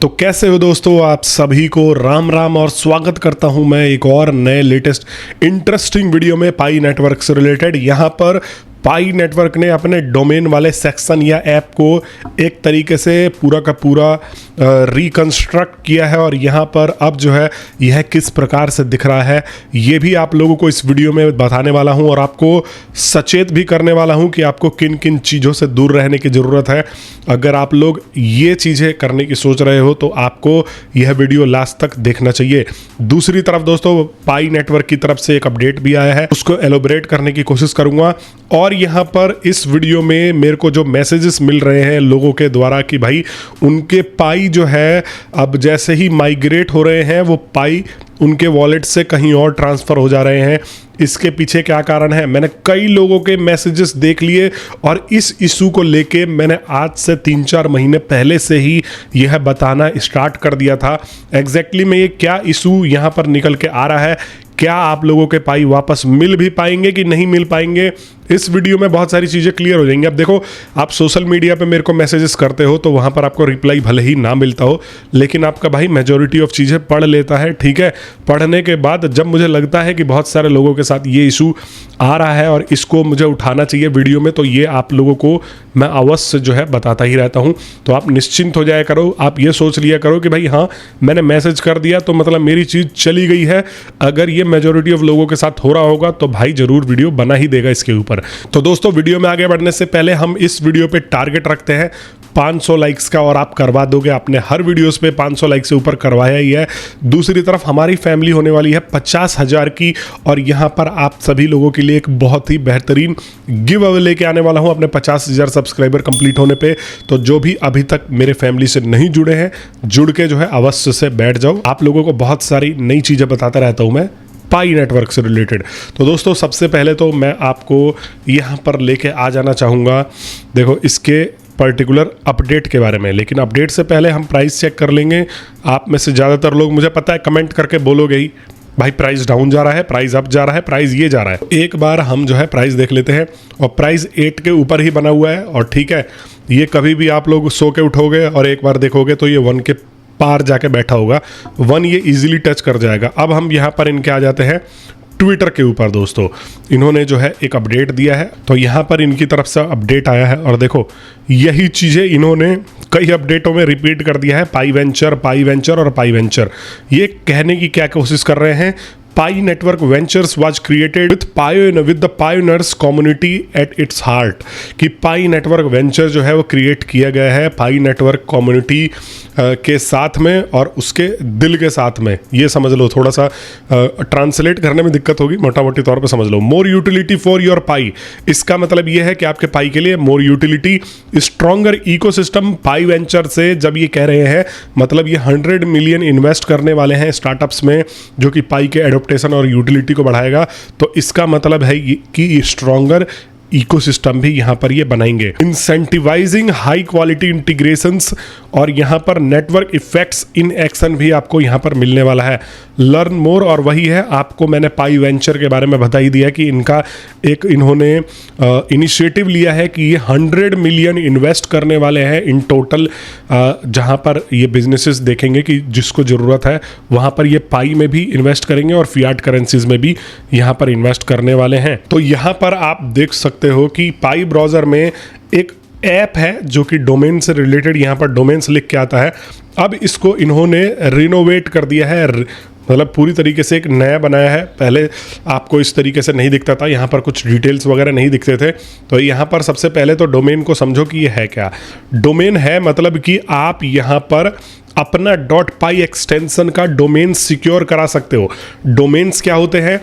तो कैसे हो दोस्तों, आप सभी को राम राम और स्वागत करता हूं मैं एक और नए लेटेस्ट इंटरेस्टिंग वीडियो में पाई नेटवर्क से रिलेटेड। यहां पर पाई नेटवर्क ने अपने डोमेन वाले सेक्शन या ऐप को एक तरीके से पूरा का पूरा रिकंस्ट्रक्ट किया है और यहाँ पर अब जो है यह किस प्रकार से दिख रहा है ये भी आप लोगों को इस वीडियो में बताने वाला हूँ और आपको सचेत भी करने वाला हूँ कि आपको किन किन चीज़ों से दूर रहने की ज़रूरत है। अगर आप लोग ये चीज़ें करने की सोच रहे हो तो आपको यह वीडियो लास्ट तक देखना चाहिए। दूसरी तरफ दोस्तों, पाई नेटवर्क की तरफ से एक अपडेट भी आया है, उसको एलोबरेट करने की कोशिश करूँगा। और यहाँ पर इस वीडियो में मेरे को जो मैसेजेस मिल रहे हैं लोगों के द्वारा कि भाई उनके पाई जो है अब जैसे ही माइग्रेट हो रहे हैं वो पाई उनके वॉलेट से कहीं और ट्रांसफ़र हो जा रहे हैं। इसके पीछे क्या कारण है, मैंने कई लोगों के मैसेजेस देख लिए और इस इशू को लेके मैंने आज से 3-4 महीने पहले से ही यह बताना स्टार्ट कर दिया था। एग्जैक्टली में ये क्या इशू यहाँ पर निकल के आ रहा है, क्या आप लोगों के पाई वापस मिल भी पाएंगे कि नहीं मिल पाएंगे, इस वीडियो में बहुत सारी चीज़ें क्लियर हो जाएंगी। अब देखो, आप सोशल मीडिया पे मेरे को मैसेजेस करते हो तो वहाँ पर आपको रिप्लाई भले ही ना मिलता हो, लेकिन आपका भाई मेजॉरिटी ऑफ चीज़ें पढ़ लेता है। ठीक है, पढ़ने के बाद जब मुझे लगता है कि बहुत सारे लोगों के साथ ये इशू आ रहा है और इसको मुझे उठाना चाहिए वीडियो में, तो ये आप लोगों को मैं अवश्य जो है बताता ही रहता हूँ। तो आप निश्चिंत हो जाया करो, आप ये सोच लिया करो कि भाई हाँ मैंने मैसेज कर दिया तो मतलब मेरी चीज़ चली गई है। अगर ये मेजॉरिटी ऑफ लोगों के साथ हो रहा होगा तो भाई ज़रूर वीडियो बना ही देगा इसके ऊपर। तो दोस्तों, वीडियो में आगे बढ़ने से पहले हम इस वीडियो पे टारगेट रखते हैं 500 लाइक्स का और आप करवा दोगे। आपने हर वीडियोस पे 500 लाइक से ऊपर करवाया ही है। दूसरी तरफ हमारी फैमिली होने वाली है 50,000 की और यहाँ पर आप सभी लोगों के लिए एक बहुत ही बेहतरीन गिव अवे लेके आने वाला हूँ अपने 50,000 सब्सक्राइबर कंप्लीट होने पे। तो जो भी अभी तक मेरे फैमिली से नहीं जुड़े हैं, जुड़ के जो है अवश्य से बैठ जाओ। आप लोगों को बहुत सारी नई चीज़ें बताता रहता हूँ मैं पाई नेटवर्क से रिलेटेड। तो दोस्तों, सबसे पहले तो मैं आपको यहाँ पर लेके आ जाना चाहूँगा, देखो इसके पर्टिकुलर अपडेट के बारे में। लेकिन अपडेट से पहले हम प्राइस चेक कर लेंगे। आप में से ज़्यादातर लोग मुझे पता है कमेंट करके बोलोगे ही भाई प्राइस डाउन जा रहा है, प्राइस अप जा रहा है, प्राइस ये जा रहा है। एक बार हम जो है प्राइस देख लेते हैं और प्राइस 8 के ऊपर ही बना हुआ है और ठीक है, ये कभी भी आप लोग सो के उठोगे और एक बार देखोगे तो ये 1 के पार जाके बैठा होगा, 1 ये इजीली टच कर जाएगा। अब हम यहाँ पर इनके आ जाते हैं ट्विटर के ऊपर। दोस्तों, इन्होंने जो है एक अपडेट दिया है, तो यहाँ पर इनकी तरफ से अपडेट आया है और देखो यही चीज़ें इन्होंने कई अपडेटों में रिपीट कर दिया है, पाई वेंचर और पाई वेंचर। ये कहने की क्या कोशिश कर रहे हैं, Pi network ventures was created with the pioneers community at its heart. कि पाई नेटवर्क वेंचर जो है वो क्रिएट किया गया है पाई नेटवर्क कम्युनिटी के साथ में और उसके दिल के साथ में। ये समझ लो, थोड़ा सा ट्रांसलेट करने में दिक्कत होगी, मोटा मोटी तौर पे समझ लो। मोर यूटिलिटी फॉर योर पाई, इसका मतलब ये है कि आपके पाई के लिए मोर यूटिलिटी, स्ट्रॉन्गर इकोसिस्टम। पाई वेंचर से जब ये कह रहे हैं मतलब ये 100 मिलियन इन्वेस्ट करने वाले हैं स्टार्टअप्स में जो कि पाई के एडोप्टेशन और यूटिलिटी को बढ़ाएगा। तो इसका मतलब है कि स्ट्रॉन्गर इकोसिस्टम भी यहाँ पर ये बनाएंगे। इंसेंटिवाइजिंग हाई क्वालिटी इंटीग्रेशंस और यहाँ पर नेटवर्क इफेक्ट्स इन एक्शन भी आपको यहाँ पर मिलने वाला है। लर्न मोर, और वही है, आपको मैंने पाई वेंचर के बारे में बता ही दिया कि इनका एक इन्होंने इनिशिएटिव लिया है कि ये 100 मिलियन इन्वेस्ट करने वाले हैं इन टोटल। जहाँ पर ये बिजनेसेस देखेंगे कि जिसको ज़रूरत है वहाँ पर ये पाई में भी इन्वेस्ट करेंगे और फियाट करेंसीज में भी यहाँ पर इन्वेस्ट करने वाले हैं। तो यहाँ पर आप देख सकते हो कि पाई ब्राउज़र में एक ऐप है जो कि डोमेन से रिलेटेड, यहाँ पर डोमेन्स लिख के आता है। अब इसको इन्होंने रिनोवेट कर दिया है, मतलब पूरी तरीके से एक नया बनाया है। पहले आपको इस तरीके से नहीं दिखता था, यहाँ पर कुछ डिटेल्स वगैरह नहीं दिखते थे। तो यहाँ पर सबसे पहले तो डोमेन को समझो कि ये है क्या। डोमेन है मतलब कि आप यहाँ पर अपना .पाई एक्सटेंशन का डोमेन सिक्योर करा सकते हो। डोमेन्स क्या होते हैं,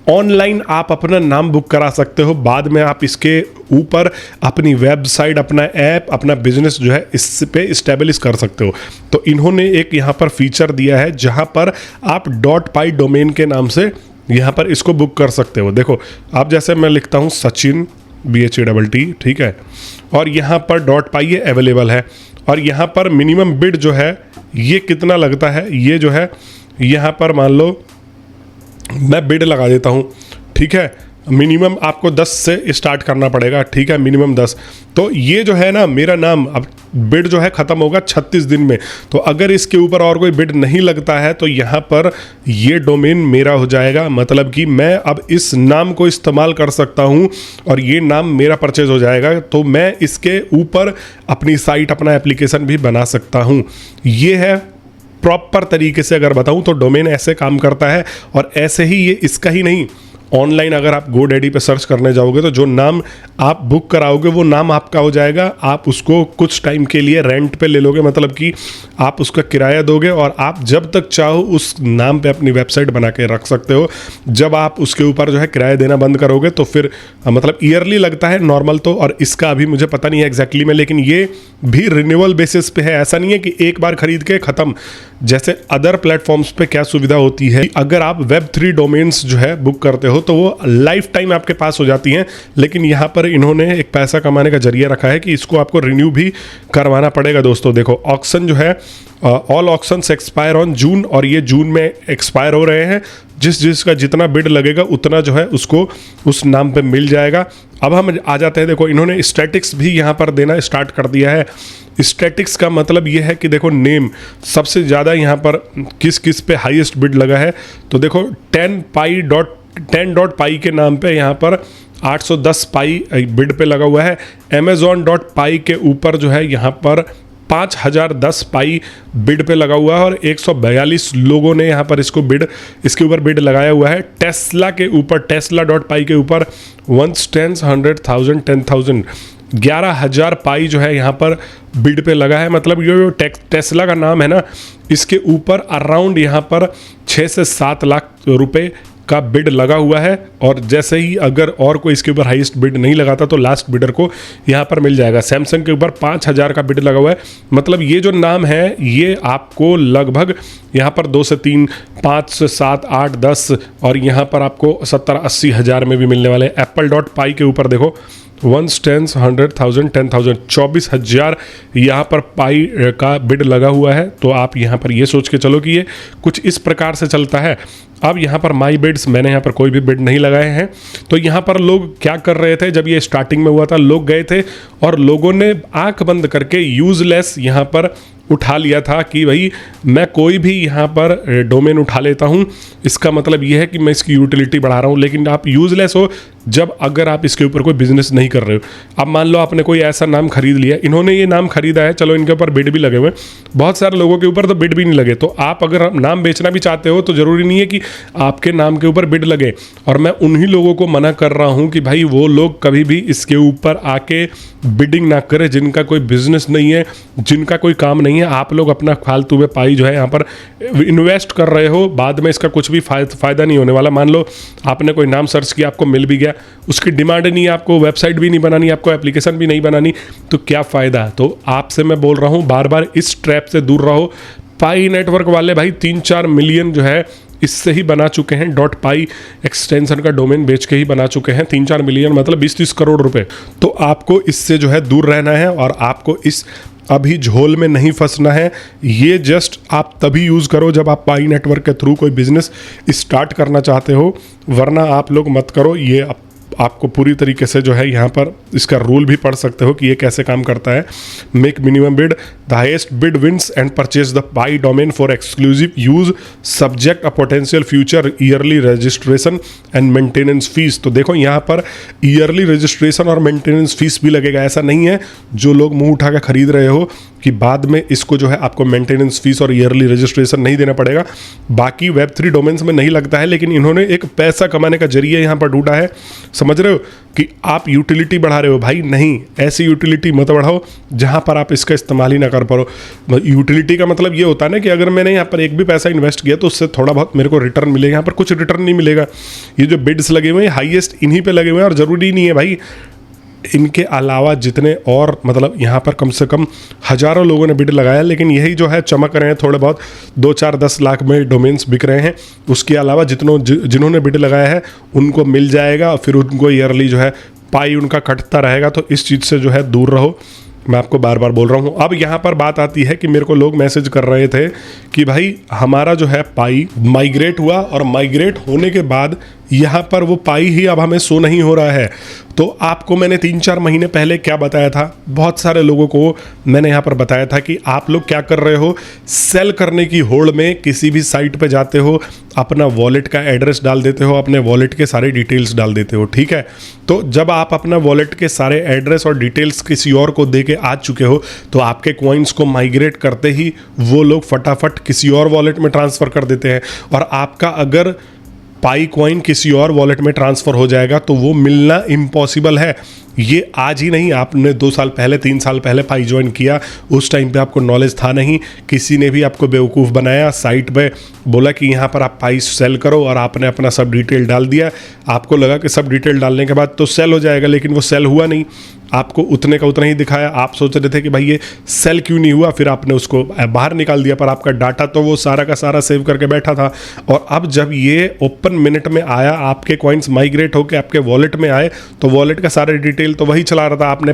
ऑनलाइन आप अपना नाम बुक करा सकते हो, बाद में आप इसके ऊपर अपनी वेबसाइट, अपना ऐप, अपना बिजनेस जो है इस पे इस्टेब्लिश कर सकते हो। तो इन्होंने एक यहाँ पर फीचर दिया है जहाँ पर आप .पाई डोमेन के नाम से यहाँ पर इसको बुक कर सकते हो। देखो, आप जैसे मैं लिखता हूँ सचिन BHATT, ठीक है, और यहाँ पर .पाई ये अवेलेबल है और यहाँ पर मिनिमम बिड जो है ये कितना लगता है, ये जो है यहाँ पर मान लो मैं बिड लगा देता हूँ, ठीक है, मिनिमम आपको 10 से स्टार्ट करना पड़ेगा, ठीक है, मिनिमम 10। तो ये जो है ना मेरा नाम, अब बिड जो है ख़त्म होगा 36 दिन में। तो अगर इसके ऊपर और कोई बिड नहीं लगता है तो यहाँ पर ये डोमेन मेरा हो जाएगा, मतलब कि मैं अब इस नाम को इस्तेमाल कर सकता हूँ और ये नाम मेरा परचेज हो जाएगा। तो मैं इसके ऊपर अपनी साइट, अपना एप्लीकेशन भी बना सकता हूँ। ये है प्रॉपर तरीके से अगर बताऊं तो डोमेन ऐसे काम करता है। और ऐसे ही ये इसका ही नहीं, ऑनलाइन अगर आप GoDaddy पे सर्च करने जाओगे तो जो नाम आप बुक कराओगे वो नाम आपका हो जाएगा। आप उसको कुछ टाइम के लिए रेंट पे ले लोगे, मतलब कि आप उसका किराया दोगे और आप जब तक चाहो उस नाम पे अपनी वेबसाइट बना के रख सकते हो। जब आप उसके ऊपर जो है किराया देना बंद करोगे तो फिर मतलब ईयरली लगता है नॉर्मल तो, और इसका अभी मुझे पता नहीं है एग्जैक्टली में, लेकिन ये भी रिन्यूअल बेसिस पे है। ऐसा नहीं है कि एक बार खरीद के ख़त्म, जैसे अदर प्लेटफॉर्म्स पे क्या सुविधा होती है, अगर आप Web3 डोमेन्स जो है बुक करते हो तो वो लाइफ टाइम आपके पास हो जाती हैं। लेकिन यहाँ पर इन्होंने एक पैसा कमाने का जरिया रखा है कि इसको आपको रिन्यू भी करवाना पड़ेगा। दोस्तों देखो, ऑक्शन जो है, all auctions expire on June, और ये जून में एक्सपायर हो रहे हैं। जिसका जितना बिड लगेगा उतना जो है उसको उस नाम पे मिल जाएगा। अब हम आ जाते हैं, देखो इन्होंने स्टैटिक्स भी यहाँ पर देना स्टार्ट कर दिया है। स्टैटिक्स का मतलब ये है कि देखो नेम सबसे ज़्यादा यहाँ पर किस किस पे हाईएस्ट बिड लगा है। तो देखो 10.py के नाम पे यहाँ पर 810 पाई बिड पे लगा हुआ है। amazon.py के ऊपर जो है यहाँ पर 5010 पाई बिड पे लगा हुआ है और 142 लोगों ने यहाँ पर इसके ऊपर बिड लगाया हुआ है। टेस्ला के ऊपर, tesla.py के ऊपर 1 10 100,000 10,000 11,000 पाई जो है यहाँ पर बिड पे लगा है। मतलब ये जो टेस्ला का नाम है ना, इसके ऊपर अराउंड यहाँ पर 6 से 7 लाख रुपए का बिड लगा हुआ है। और जैसे ही अगर और कोई इसके ऊपर हाईएस्ट बिड नहीं लगाता तो लास्ट बिडर को यहाँ पर मिल जाएगा। सैमसंग के ऊपर 5,000 का बिड लगा हुआ है। मतलब ये जो नाम है ये आपको लगभग यहाँ पर 2 से 3, 5 से 7, 8, 10 और यहाँ पर आपको 70-80 हज़ार में भी मिलने वाले। apple.py के ऊपर देखो 1 10 100,000 10,000 24,000 यहाँ पर पाई का बिड लगा हुआ है। तो आप यहाँ पर ये सोच के चलो कि ये कुछ इस प्रकार से चलता है। अब यहाँ पर माई बिड्स, मैंने यहाँ पर कोई भी बिड नहीं लगाए हैं। तो यहाँ पर लोग क्या कर रहे थे, जब ये स्टार्टिंग में हुआ था लोग गए थे और लोगों ने आंख बंद करके यूजलेस यहाँ पर उठा लिया था कि भाई मैं कोई भी यहाँ पर डोमेन उठा लेता हूँ, इसका मतलब ये है कि मैं इसकी यूटिलिटी बढ़ा रहा हूँ। लेकिन आप यूजलेस हो जब अगर आप इसके ऊपर कोई बिजनेस नहीं कर रहे हो। अब मान लो आपने कोई ऐसा नाम खरीद लिया, इन्होंने ये नाम खरीदा है, चलो इनके ऊपर बिड भी लगे हुए, बहुत सारे लोगों के ऊपर तो बिड भी नहीं लगे। तो आप अगर नाम बेचना भी चाहते हो तो ज़रूरी नहीं है कि आपके नाम के ऊपर बिड लगे। और मैं उन्हीं लोगों को मना कर रहा हूँ कि भाई वो लोग कभी भी इसके ऊपर आके बिडिंग ना करें जिनका कोई बिजनेस नहीं है, जिनका कोई काम नहीं है। आप लोग अपना फालतू में पाई जो है यहाँ पर इन्वेस्ट कर रहे हो, बाद में इसका कुछ भी फ़ायदा नहीं होने वाला। मान लो आपने कोई नाम सर्च किया, आपको मिल भी गया, उसकी डिमांड नहीं है, आपको वेबसाइट भी नहीं बनानी, आपको एप्लीकेशन भी नहीं बनानी, तो क्या फ़ायदा। तो आपसे मैं बोल रहा हूँ बार बार इस ट्रैप से दूर रहो। पाई नेटवर्क वाले भाई 3-4 मिलियन जो है इससे ही बना चुके हैं। .py एक्सटेंशन का डोमेन बेच के ही बना चुके हैं। 3-4 मिलियन मतलब 20-30 करोड़ रुपए। तो आपको इससे जो है दूर रहना है और आपको इस अभी झोल में नहीं फंसना है। ये जस्ट आप तभी यूज़ करो जब आप पाई नेटवर्क के थ्रू कोई बिजनेस स्टार्ट करना चाहते हो, वरना आप लोग मत करो। ये आपको पूरी तरीके से जो है यहाँ पर इसका रूल भी पढ़ सकते हो कि ये कैसे काम करता है। Make minimum bid, the highest bid wins and purchase the pi domain for exclusive use, subject a potential future yearly registration and maintenance fees. तो देखो यहाँ पर ईयरली रजिस्ट्रेशन और मेंटेनेंस फीस भी लगेगा। ऐसा नहीं है जो लोग मुंह उठा के खरीद रहे हो कि बाद में इसको जो है आपको मेंटेनेंस फीस और ईयरली रजिस्ट्रेशन नहीं देना पड़ेगा। बाकी Web3 डोमेन्स में नहीं लगता है, लेकिन इन्होंने एक पैसा कमाने का जरिया यहाँ पर ढूंढा है। समझ रहे हो कि आप यूटिलिटी बढ़ा रहे हो। भाई नहीं, ऐसी यूटिलिटी मत बढ़ाओ जहाँ पर आप इसका इस्तेमाल ही ना कर पाओ। यूटिलिटी का मतलब ये होता है ना कि अगर मैंने यहाँ पर एक भी पैसा इन्वेस्ट किया तो उससे थोड़ा बहुत मेरे को रिटर्न मिलेगा। यहाँ पर कुछ रिटर्न नहीं मिलेगा। ये जो बिड्स लगे हुए हैं हाईएस्ट इन्हीं पे लगे हुए हैं, और ज़रूरी नहीं है भाई इनके अलावा जितने और मतलब यहाँ पर कम से कम हज़ारों लोगों ने बिड लगाया, लेकिन यही जो है चमक रहे हैं थोड़े बहुत 2-4-10 लाख में डोमेन्स बिक रहे हैं। उसके अलावा जिन्होंने बिड लगाया है उनको मिल जाएगा और फिर उनको ईयरली जो है पाई उनका कटता रहेगा। तो इस चीज़ से जो है दूर रहो, मैं आपको बार बार बोल रहा हूँ। अब यहाँ पर बात आती है कि मेरे को लोग मैसेज कर रहे थे कि भाई हमारा जो है पाई माइग्रेट हुआ और माइग्रेट होने के बाद यहाँ पर वो पाई ही अब हमें शो नहीं हो रहा है। तो आपको मैंने 3-4 महीने पहले क्या बताया था, बहुत सारे लोगों को मैंने यहाँ पर बताया था कि आप लोग क्या कर रहे हो, सेल करने की होड़ में किसी भी साइट पे जाते हो, अपना वॉलेट का एड्रेस डाल देते हो, अपने वॉलेट के सारे डिटेल्स डाल देते हो, ठीक है। तो जब आप अपना वॉलेट के सारे एड्रेस और डिटेल्स किसी और को दे के आ चुके हो, तो आपके कॉइन्स को माइग्रेट करते ही वो लोग फटाफट किसी और वॉलेट में ट्रांसफ़र कर देते हैं। और आपका अगर पाई कॉइन किसी और वॉलेट में ट्रांसफ़र हो जाएगा तो वो मिलना इम्पॉसिबल है। ये आज ही नहीं, आपने 2 साल पहले 3 साल पहले पाई ज्वाइन किया, उस टाइम पे आपको नॉलेज था नहीं, किसी ने भी आपको बेवकूफ़ बनाया, साइट पे बोला कि यहाँ पर आप पाई सेल करो और आपने अपना सब डिटेल डाल दिया। आपको लगा कि सब डिटेल डालने के बाद तो सेल हो जाएगा, लेकिन वो सेल हुआ नहीं, आपको उतने का उतना ही दिखाया। आप सोच रहे थे कि भाई ये सेल क्यों नहीं हुआ, फिर आपने उसको बाहर निकाल दिया, पर आपका डाटा तो वो सारा का सारा सेव करके बैठा था। और अब जब ये ओपन मिनट में आया, आपके कॉइन्स माइग्रेट होकर आपके वॉलेट में आए, तो वॉलेट का सारे डिटेल तो वही चला रहा था, आपने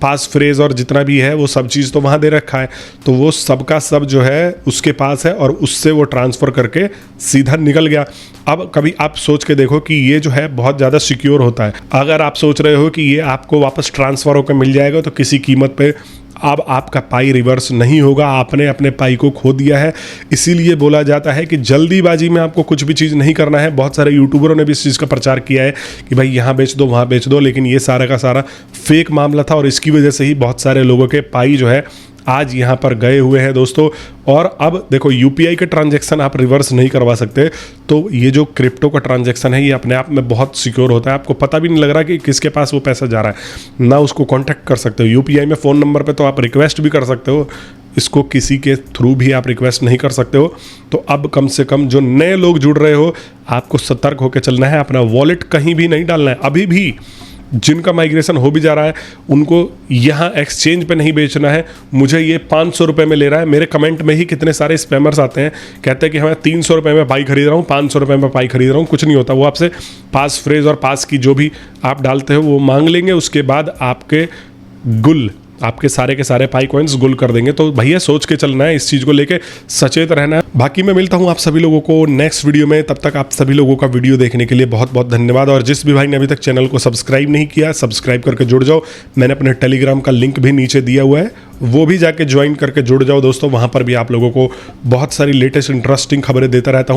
पास फ्रेज और जितना भी है वो सब चीज़ तो वहाँ दे रखा है, तो वो सब का सब जो है उसके पास है और उससे वो ट्रांसफ़र करके सीधा निकल गया। अब कभी आप सोच के देखो कि ये जो है बहुत ज़्यादा सिक्योर होता है। अगर आप सोच रहे हो कि ये आपको वापस ट्रांसफ़र होकर मिल जाएगा, तो किसी कीमत पे अब आपका पाई रिवर्स नहीं होगा, आपने अपने पाई को खो दिया है। इसीलिए बोला जाता है कि जल्दीबाजी में आपको कुछ भी चीज़ नहीं करना है। बहुत सारे यूट्यूबरों ने भी इस चीज़ का प्रचार किया है कि भाई यहाँ बेच दो, वहाँ बेच दो, लेकिन ये सारा का सारा फेक मामला था और इसकी वजह से ही बहुत सारे लोगों के पाई जो है आज यहाँ पर गए हुए हैं दोस्तों। और अब देखो, यूपीआई के ट्रांजैक्शन आप रिवर्स नहीं करवा सकते, तो ये जो क्रिप्टो का ट्रांजैक्शन है ये अपने आप में बहुत सिक्योर होता है। आपको पता भी नहीं लग रहा कि किसके पास वो पैसा जा रहा है, ना उसको कांटेक्ट कर सकते हो। यूपीआई में फ़ोन नंबर पे तो आप रिक्वेस्ट भी कर सकते हो, इसको किसी के थ्रू भी आप रिक्वेस्ट नहीं कर सकते हो। तो अब कम से कम जो नए लोग जुड़ रहे हो, आपको सतर्क होकर चलना है, अपना वॉलेट कहीं भी नहीं डालना है। अभी भी जिनका माइग्रेशन हो भी जा रहा है उनको यहाँ एक्सचेंज पे नहीं बेचना है। मुझे ये 500 रुपये में ले रहा है, मेरे कमेंट में ही कितने सारे स्पैमर्स आते हैं, कहते हैं कि हमें 300 रुपये में पाई खरीद रहा हूँ, 500 रुपये में पाई खरीद रहा हूँ। कुछ नहीं होता, वो आपसे पास फ्रेज और पास की जो भी आप डालते हो वो मांग लेंगे, उसके बाद आपके सारे के सारे पाई कॉइन्स गुल कर देंगे। तो भैया सोच के चलना है, इस चीज़ को लेके सचेत रहना है। बाकी मैं मिलता हूँ आप सभी लोगों को नेक्स्ट वीडियो में, तब तक आप सभी लोगों का वीडियो देखने के लिए बहुत बहुत धन्यवाद। और जिस भी भाई ने अभी तक चैनल को सब्सक्राइब नहीं किया, सब्सक्राइब करके जुड़ जाओ। मैंने अपने टेलीग्राम का लिंक भी नीचे दिया हुआ है, वो भी जाके ज्वाइन करके जुड़ जाओ दोस्तों। वहाँ पर भी आप लोगों को बहुत सारी लेटेस्ट इंटरेस्टिंग खबरें देता रहता हूँ।